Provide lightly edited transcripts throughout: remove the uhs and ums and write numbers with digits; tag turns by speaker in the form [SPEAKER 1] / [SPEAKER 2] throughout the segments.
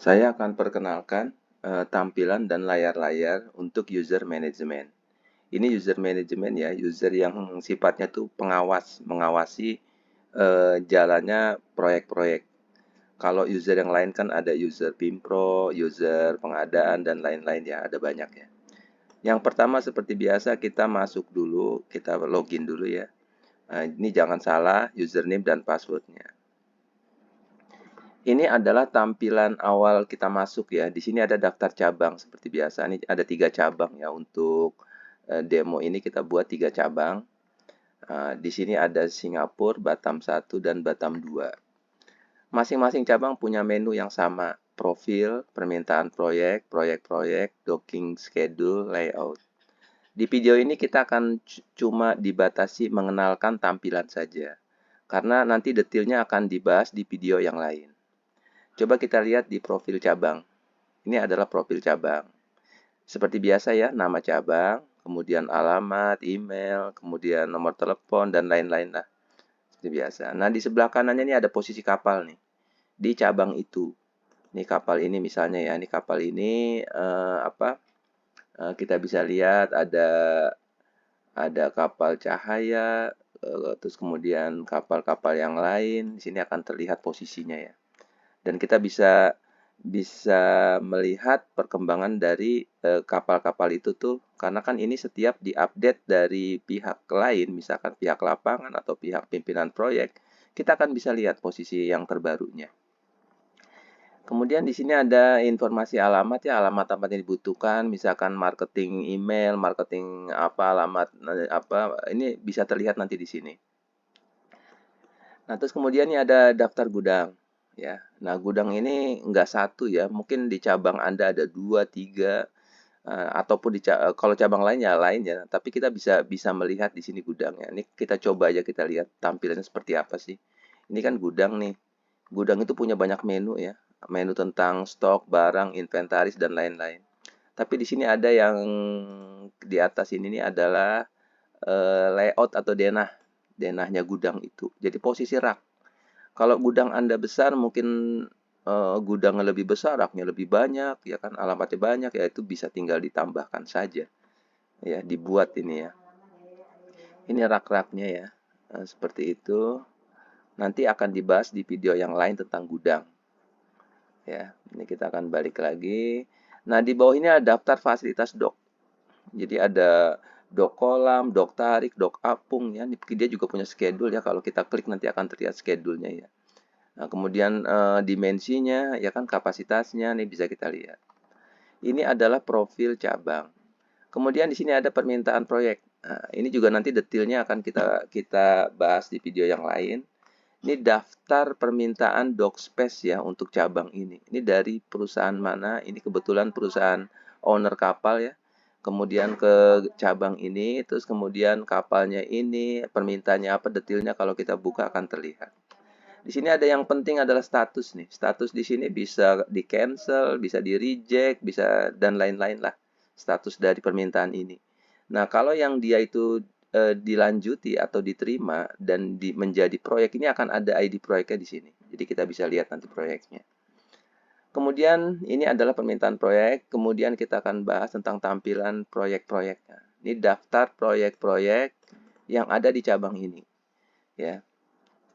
[SPEAKER 1] Saya akan perkenalkan tampilan dan layar-layar untuk user management. Ini user management ya, user yang sifatnya tuh pengawas, mengawasi jalannya proyek-proyek. Kalau user yang lain kan ada user Pimpro, user pengadaan, dan lain-lain ya, ada banyak ya. Yang pertama seperti biasa kita masuk dulu, kita login dulu ya. Ini jangan salah username dan passwordnya. Ini adalah tampilan awal kita masuk ya. Di sini ada daftar cabang seperti biasa. Ini ada 3 cabang ya untuk demo ini kita buat 3 cabang. Di sini ada Singapura, Batam 1 dan Batam 2. Masing-masing cabang punya menu yang sama. Profil, permintaan proyek, proyek-proyek, docking schedule, layout. Di video ini kita akan cuma dibatasi mengenalkan tampilan saja. Karena nanti detailnya akan dibahas di video yang lain. Coba kita lihat di profil cabang. Ini adalah profil cabang. Seperti biasa ya, nama cabang, kemudian alamat, email, kemudian nomor telepon, dan lain-lain lah. Seperti biasa. Nah, di sebelah kanannya ini ada posisi kapal nih. Di cabang itu. Ini kapal ini misalnya ya, ini kapal ini kita bisa lihat ada kapal cahaya, terus kemudian kapal-kapal yang lain. Di sini akan terlihat posisinya ya. Dan kita bisa bisa melihat perkembangan dari kapal-kapal itu tuh karena kan ini setiap diupdate dari pihak lain, misalkan pihak lapangan atau pihak pimpinan proyek, kita akan bisa lihat posisi yang terbarunya. Kemudian di sini ada informasi alamat ya, alamat tempat yang dibutuhkan, misalkan marketing email, marketing apa, alamat apa, ini bisa terlihat nanti di sini. Nah, terus kemudian ini ada daftar gudang ya. Nah, gudang ini enggak satu ya, mungkin di cabang Anda ada 2, 3, ataupun kalau cabang lain ya lain ya, tapi kita bisa bisa melihat di sini gudangnya. Ini kita coba aja kita lihat tampilannya seperti apa sih. Ini kan gudang nih. Gudang itu punya banyak menu ya. Menu tentang stok, barang, inventaris dan lain-lain. Tapi di sini ada yang di atas ini nih adalah layout atau denah. Denahnya gudang itu. Jadi posisi rak. Kalau gudang Anda besar mungkin gudangnya lebih besar, raknya lebih banyak, ya kan alamatnya banyak, ya itu bisa tinggal ditambahkan saja, ya dibuat ini ya. Ini rak-raknya ya, seperti itu. Nanti akan dibahas di video yang lain tentang gudang. Ya, ini kita akan balik lagi. Nah, di bawah ini ada daftar fasilitas dok. Jadi ada dok kolam, dok tarik, dok apung ya. Dia juga punya schedule ya. Kalau kita klik nanti akan terlihat schedule-nya ya. Nah, kemudian dimensinya, ya kan kapasitasnya, nih bisa kita lihat. Ini adalah profil cabang. Kemudian di sini ada permintaan proyek. Nah, ini juga nanti detailnya akan kita bahas di video yang lain. Ini daftar permintaan dock space ya untuk cabang ini. Ini dari perusahaan mana? Ini kebetulan perusahaan owner kapal ya. Kemudian ke cabang ini, terus kemudian kapalnya ini, permintaannya apa, detailnya kalau kita buka akan terlihat. Di sini ada yang penting adalah status nih. Status di sini bisa di cancel, bisa di reject, bisa dan lain-lain lah. Status dari permintaan ini. Nah, kalau yang dia itu dilanjuti atau diterima dan menjadi proyek ini akan ada ID proyeknya di sini. Jadi kita bisa lihat nanti proyeknya. Kemudian ini adalah permintaan proyek. Kemudian kita akan bahas tentang tampilan proyek-proyeknya. Ini daftar proyek-proyek yang ada di cabang ini. Ya,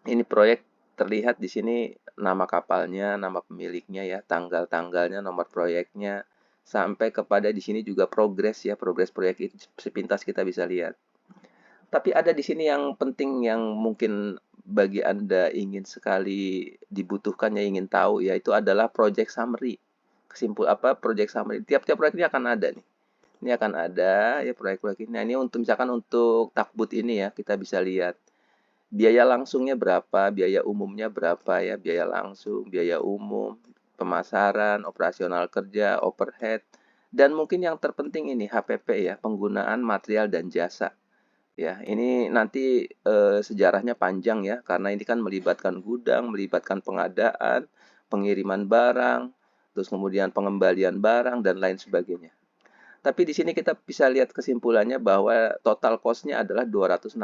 [SPEAKER 1] ini proyek terlihat di sini nama kapalnya, nama pemiliknya ya, tanggal-tanggalnya, nomor proyeknya, sampai kepada di sini juga progres ya, progres proyek itu sepintas kita bisa lihat. Tapi ada di sini yang penting yang mungkin bagi Anda ingin sekali dibutuhkan ya, ingin tahu ya, itu adalah project summary. Kesimpul apa project summary. Tiap-tiap proyek ini akan ada nih. Ini akan ada ya proyek-proyek ini. Nah, ini untuk misalkan untuk takbut ini ya, kita bisa lihat biaya langsungnya berapa, biaya umumnya berapa ya, biaya langsung, biaya umum, pemasaran, operasional kerja, overhead, dan mungkin yang terpenting ini HPP ya, penggunaan material dan jasa. Ya, ini nanti sejarahnya panjang ya, karena ini kan melibatkan gudang, melibatkan pengadaan, pengiriman barang, terus kemudian pengembalian barang dan lain sebagainya. Tapi di sini kita bisa lihat kesimpulannya bahwa total cost-nya adalah 269.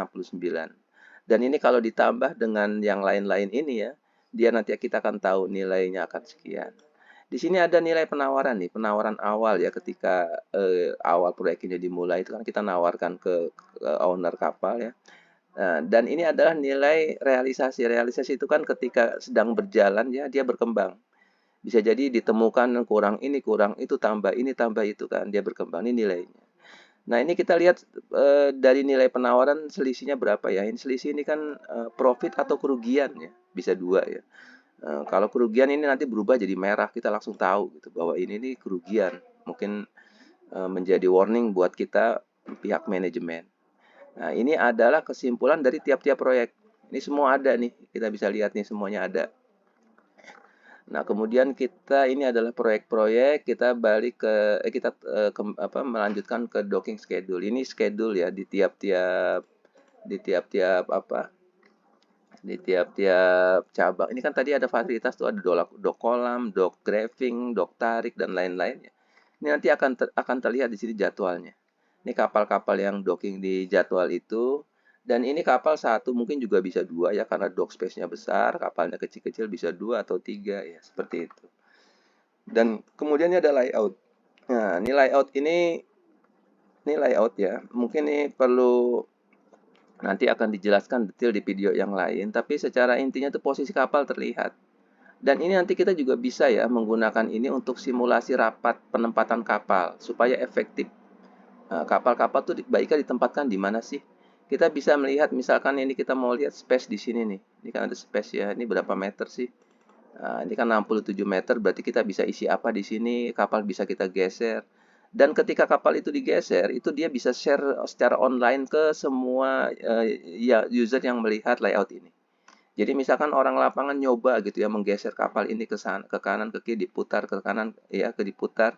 [SPEAKER 1] Dan ini kalau ditambah dengan yang lain-lain ini ya, dia nanti kita akan tahu nilainya akan sekian. Di sini ada nilai penawaran nih, penawaran awal ya ketika awal proyek ini dimulai itu kan kita nawarkan ke owner kapal ya. Nah, dan ini adalah nilai realisasi. Realisasi itu kan ketika sedang berjalan ya dia berkembang. Bisa jadi ditemukan kurang ini, kurang itu, tambah itu kan dia berkembang. Ini nilainya. Nah, ini kita lihat dari nilai penawaran selisihnya berapa ya. Ini selisih ini kan profit atau kerugian ya. Bisa dua ya. Kalau kerugian ini nanti berubah jadi merah, kita langsung tahu gitu bahwa ini nih kerugian. Mungkin menjadi warning buat kita pihak manajemen. Nah, ini adalah kesimpulan dari tiap-tiap proyek. Ini semua ada nih, kita bisa lihat nih semuanya ada. Nah, kemudian kita ini adalah proyek-proyek, kita balik ke kita melanjutkan ke docking schedule. Ini schedule ya di tiap-tiap di tiap-tiap cabang. Ini kan tadi ada fasilitas tuh ada dock kolam, dock driving, dock tarik dan lain-lainnya. Ini nanti akan terlihat di sini jadwalnya. Ini kapal-kapal yang docking di jadwal itu. Dan ini kapal satu mungkin juga bisa dua ya karena dock space-nya besar, kapalnya kecil-kecil bisa dua atau tiga ya seperti itu. Dan kemudian ini ada layout. Nah, ini layout ya. Mungkin ini perlu nanti akan dijelaskan detail di video yang lain, tapi secara intinya itu posisi kapal terlihat. Dan ini nanti kita juga bisa ya menggunakan ini untuk simulasi rapat penempatan kapal supaya efektif. Kapal-kapal tuh baiknya ditempatkan di mana sih? Kita bisa melihat misalkan ini kita mau lihat space di sini nih. Ini kan ada space ya. Ini berapa meter sih? Nah, ini kan 67 meter berarti kita bisa isi apa di sini, kapal bisa kita geser. Dan ketika kapal itu digeser, itu dia bisa share secara online ke semua ya user yang melihat layout ini. Jadi misalkan orang lapangan nyoba gitu ya menggeser kapal ini ke sana, ke kanan, ke kiri, diputar ke kanan, ya ke diputar.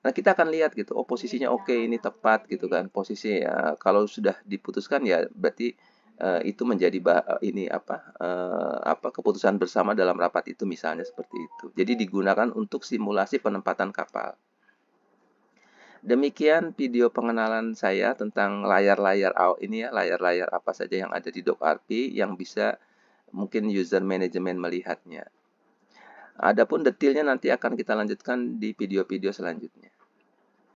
[SPEAKER 1] Nah, kita akan lihat gitu, oh posisinya oke, ini tepat gitu kan. Posisi ya kalau sudah diputuskan ya berarti itu menjadi ini apa keputusan bersama dalam rapat itu misalnya seperti itu. Jadi digunakan untuk simulasi penempatan kapal. Demikian video pengenalan saya tentang layar-layar ini ya, layar-layar apa saja yang ada di DockRP yang bisa mungkin user manajemen melihatnya. Adapun detailnya nanti akan kita lanjutkan di video-video selanjutnya.